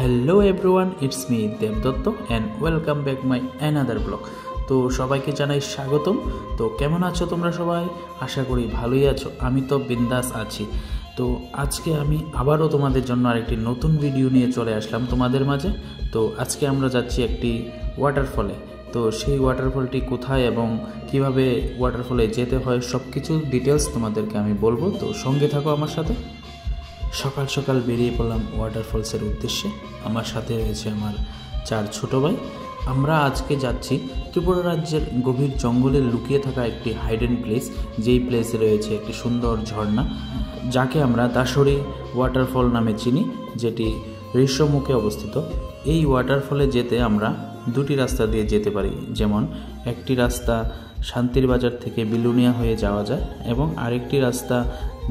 Hello everyone, it's me Debdutta and welcome back my another blog. তো সবাইকে জানাই স্বাগতম। তো কেমন আছো তোমরা সবাই? আশা করি ভালোই আছো। আমি তো বিন্দাস আছি। তো আজকে আমি আবারও তোমাদের জন্য আরেকটি নতুন ভিডিও নিয়ে চলে আসলাম তোমাদের মাঝে। তো আজকে আমরা যাচ্ছি একটি ওয়াটারফলে। তো সেই ওয়াটারফলটি কোথায় এবং কিভাবে ওয়াটারফলে যেতে হয় সব কিছু ডিটেলস তোমাদেরকে আমি বলবো। তো সঙ্গে থাকো আমার সাথে। সকাল সকাল বেরিয়ে পড়লাম ওয়াটারফলসের উদ্দেশ্যে। আমার সাথে রয়েছে আমার 4 ছোট ভাই। আমরা আজকে যাচ্ছি ত্রিপুরা রাজ্যের গভীর জঙ্গলে লুকিয়ে থাকা একটি হাইডেন প্লেস, যেই প্লেসে রয়েছে একটি সুন্দর ঝর্ণা, যাকে আমরা দাসরি ওয়াটারফল নামে চিনি, যেটি ঋষ্যমুখে অবস্থিত। এই ওয়াটারফলে যেতে আমরা দুটি রাস্তা দিয়ে যেতে পারি, যেমন একটি রাস্তা শান্তির বাজার থেকে বিলুনিয়া হয়ে যাওয়া যায় এবং আরেকটি রাস্তা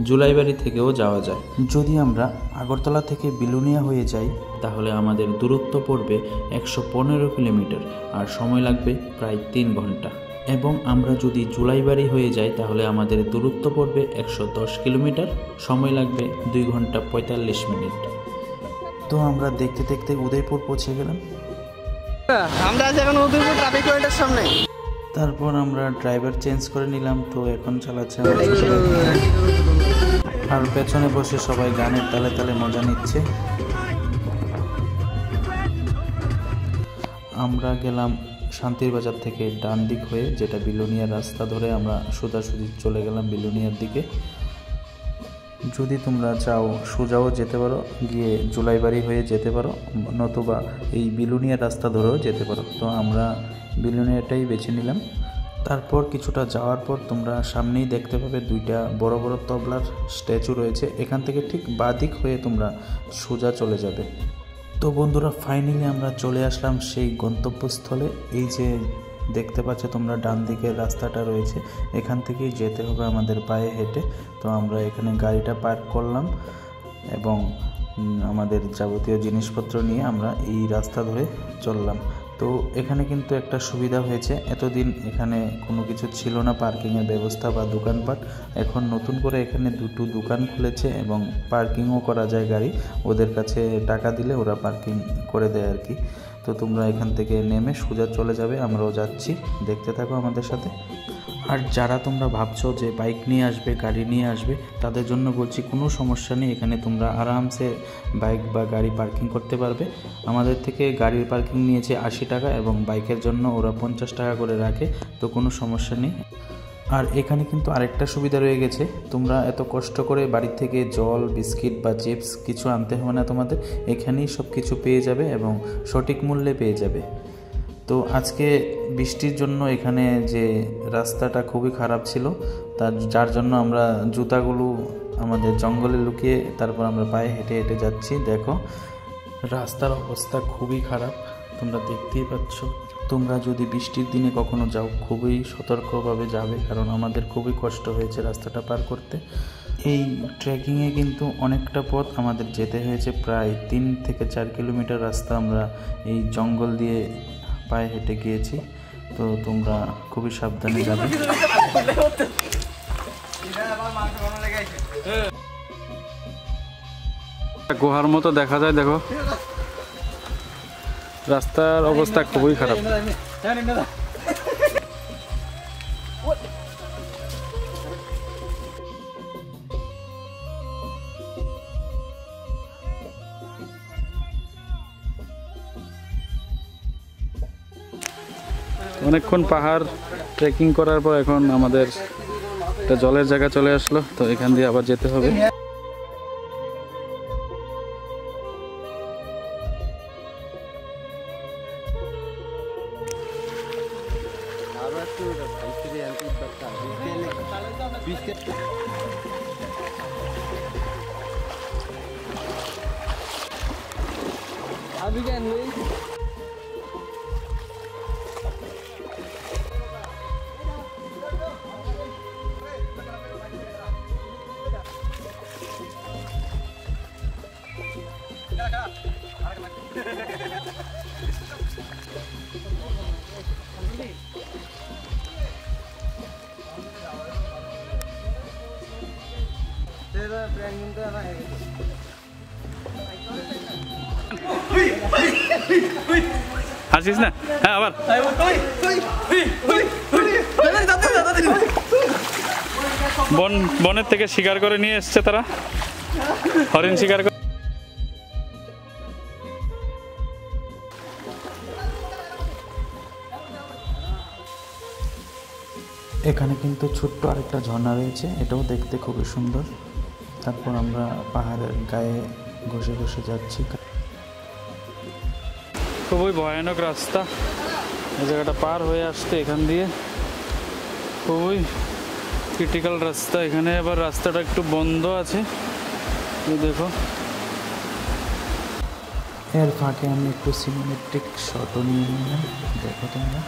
জুলাইবাড়ি থেকেও যাওয়া যায়। যদি আমরা আগরতলা থেকে বিলুনিয়া হয়ে যাই তাহলে আমাদের দূরত্ব পড়বে 115 কিলোমিটার আর সময় লাগবে প্রায় 3 ঘন্টা। এবং আমরা যদি জুলাইবাড়ি হয়ে যাই তাহলে আমাদের দূরত্ব পড়বে 110 কিলোমিটার, সময় লাগবে 2 ঘন্টা 45 মিনিট। তো আমরা দেখতে দেখতে উদয়পুর পৌঁছে গেলাম। আমরা এখন উদয়পুর ট্রাফিক পয়েন্টের সামনে। তারপর আমরা ড্রাইভার চেঞ্জ করে নিলাম। তো এখন চালাচ্ছে আর পেছনে বসে সবাই গানের তালে তালে মজা নিচ্ছে। আমরা গেলাম শান্তির বাজার থেকে ডান দিক হয়ে, যেটা বিলুনিয়ার রাস্তা ধরে আমরা সোজাসুজি চলে গেলাম বিলুনিয়ার দিকে। যদি তোমরা চাও সোজাও যেতে পারো, গিয়ে জুলাইবাড়ি হয়ে যেতে পারো, নতুবা এই বিলুনিয়ার রাস্তা ধরেও যেতে পারো। তো আমরা বিলুনিয়াটাই বেছে নিলাম। তারপর কিছুটা যাওয়ার পর তোমরা সামনেই দেখতে পাবে 2টা বড় বড় তবলার স্ট্যাচু রয়েছে। এখান থেকে ঠিক বাদিক হয়ে তোমরা সোজা চলে যাবে। তো বন্ধুরা, ফাইনালি আমরা চলে আসলাম সেই গন্তব্যস্থলে। এই যে দেখতে পাচ্ছ তোমরা ডান দিকের রাস্তাটা রয়েছে, এখান থেকেই যেতে হবে আমাদের পায়ে হেঁটে। তো আমরা এখানে গাড়িটা পার্ক করলাম এবং আমাদের যাবতীয় জিনিসপত্র নিয়ে আমরা এই রাস্তা ধরে চললাম। তো এখানে কিন্তু একটা সুবিধা হয়েছে, এতদিন এখানে কোনো কিছু ছিল না পার্কিংয়ের ব্যবস্থা বা দোকানপাট। এখন নতুন করে এখানে 2টো দোকান খুলেছে এবং পার্কিংও করা যায় গাড়ি। ওদের কাছে টাকা দিলে ওরা পার্কিং করে দেয় আর কি। তো তোমরা এখান থেকে নেমে সোজা চলে যাবে, আমরাও যাচ্ছি, দেখতে থাকো আমাদের সাথে। আর যারা তোমরা ভাবছো যে বাইক নিয়ে আসবে, গাড়ি নিয়ে আসবে, তাদের জন্য বলছি কোনো সমস্যা নেই। এখানে তোমরা আরামসে বাইক বা গাড়ি পার্কিং করতে পারবে। আমাদের থেকে গাড়ির পার্কিং নিয়েছে 80 টাকা এবং বাইকের জন্য ওরা 50 টাকা করে রাখে। তো কোনো সমস্যা নেই। আর এখানে কিন্তু আরেকটা সুবিধা রয়ে গেছে, তোমরা এত কষ্ট করে বাড়ি থেকে জল, বিস্কিট বা চিপস কিছু আনতে হবে না তোমাদের। এখানেই সব কিছু পেয়ে যাবে এবং সঠিক মূল্যে পেয়ে যাবে। তো আজকে বৃষ্টির জন্য এখানে যে রাস্তাটা খুবই খারাপ ছিল, যার জন্য আমরা জুতাগুলো আমাদের জঙ্গলে লুকিয়ে তারপর আমরা পায়ে হেঁটে হেঁটে যাচ্ছি। দেখো রাস্তার অবস্থা খুবই খারাপ, তোমরা দেখতেই পাচ্ছ। তোমরা যদি বৃষ্টির দিনে কখনো যাও খুবই সতর্কভাবে যাবে, কারণ আমাদের খুবই কষ্ট হয়েছে রাস্তাটা পার করতে। এই ট্রেকিংয়ে কিন্তু অনেকটা পথ আমাদের যেতে হয়েছে, প্রায় 3 থেকে 4 কিলোমিটার রাস্তা আমরা এই জঙ্গল দিয়ে পায়ে হেঁটে গিয়েছি। তো তোমরা খুবই সাবধানে যাবে। গুহার মতো দেখা যায়, দেখো রাস্তার অবস্থা খুবই খারাপ। অনেকক্ষণ পাহাড় ট্রেকিং করার পর এখন আমাদের একটা জলের জায়গা চলে আসলো। তো এখান দিয়ে আবার যেতে হবে। হাসিস না? হ্যাঁ আবার বনের থেকে শিকার করে নিয়ে এসছে তারা, হরিণ শিকার করে। এখানে কিন্তু ছোট্ট আরেকটা ঝর্ণা রয়েছে, এটাও দেখতে খুবই সুন্দর। তারপর আমরা পাহাড়ের গায়ে ঘষে ঘষে যাচ্ছি। খুবই ভয়ানক রাস্তা, এই জায়গাটা পার হয়ে আসতে এখান দিয়ে খুবই ক্রিটিক্যাল রাস্তা। এখানে আবার রাস্তাটা একটু বন্ধ আছে, এই দেখো। এর ফাঁকে আমি একটু সিনেমেটিক শটও নিয়ে নিলাম, দেখো তোমরা।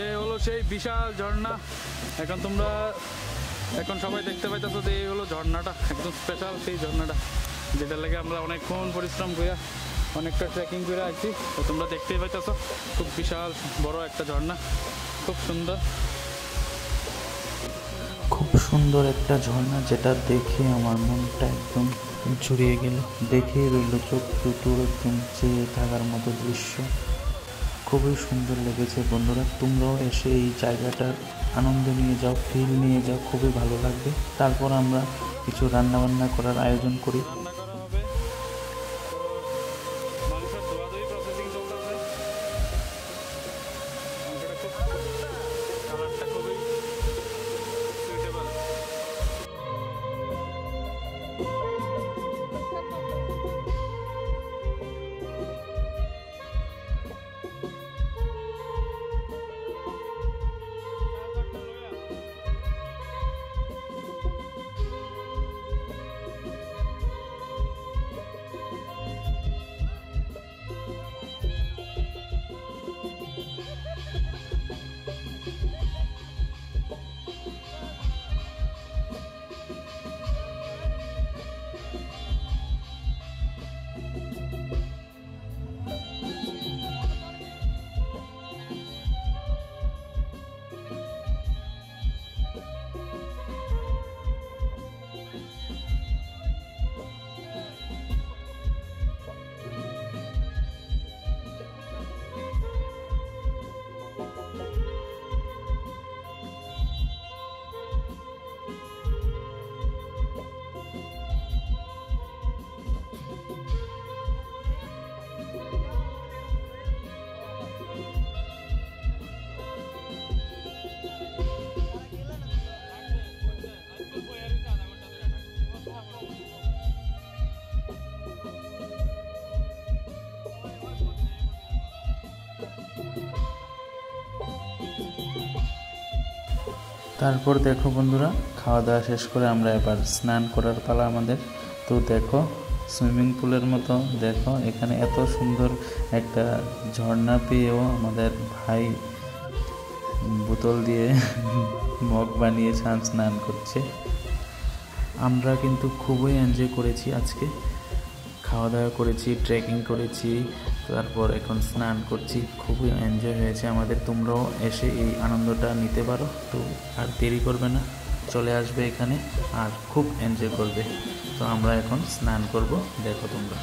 এই হলো সেই বিশাল ঝর্ণা। এখন সবাই দেখতে পাইতেছো যে এই হলো ঝর্ণাটা, একদম স্পেশাল সেই ঝর্ণাটা, যেটার লেগে আমরা অনেকক্ষণ পরিশ্রম করে অনেকটা ট্রেকিং করে আসছি। তো তোমরা দেখতেই পাইতেছো খুব বিশাল বড় একটা ঝর্ণা, খুব সুন্দর। খুব সুন্দর একটা ঝর্ণা, যেটা দেখে আমার মনটা একদম জুড়িয়ে গেল। দেখেই রইল চোখ দুটো একদম চেয়ে থাকার মতো দৃশ্য। খুবই সুন্দর লেগেছে বন্ধুরা, তোমরাও এসে এই জায়গাটার আনন্দ নিয়ে যাও, ফিল নিয়ে যাও, খুবই ভালো লাগবে। তারপর আমরা কিছু রান্নাবান্না করার আয়োজন করি। রান্না করা হবে, মাংসের ধোয়াধুয়ি প্রসেসিং চলতেছে। মাংসটা খুব কালারটা খুবই সুইটেবল। তারপর দেখো বন্ধুরা, খাওয়া দাওয়া শেষ করে আমরা এবার স্নান করার পালা আমাদের। তো দেখো সুইমিং পুলের মতো, দেখো এখানে এত সুন্দর একটা ঝর্ণা পেয়েও আমাদের ভাই বোতল দিয়ে মগ বানিয়ে স্নান করছে। আমরা কিন্তু খুবই এনজয় করেছি আজকে, খাওয়া দাওয়া করেছি, ট্রেকিং করেছি, তারপর এখন স্নান করছি। খুবই এনজয় হয়েছে আমাদের। তোমরাও এসে এই আনন্দটা নিতে পারো। তো আর দেরি করবে না, চলে আসবে এখানে আর খুব এনজয় করবে। তো আমরা এখন স্নান করব, দেখো তোমরা।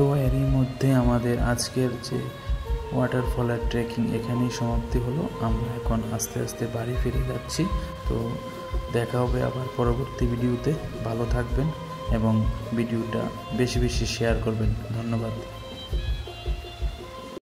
তো এরই মধ্যে আমাদের আজকের যে ওয়াটারফলের ট্রেকিং এখানেই সমাপ্তি হলো। আমরা এখন আস্তে আস্তে বাড়ি ফিরে যাচ্ছি। তো দেখা হবে আবার পরবর্তী ভিডিওতে। ভালো থাকবেন এবং ভিডিওটা বেশি বেশি শেয়ার করবেন। ধন্যবাদ।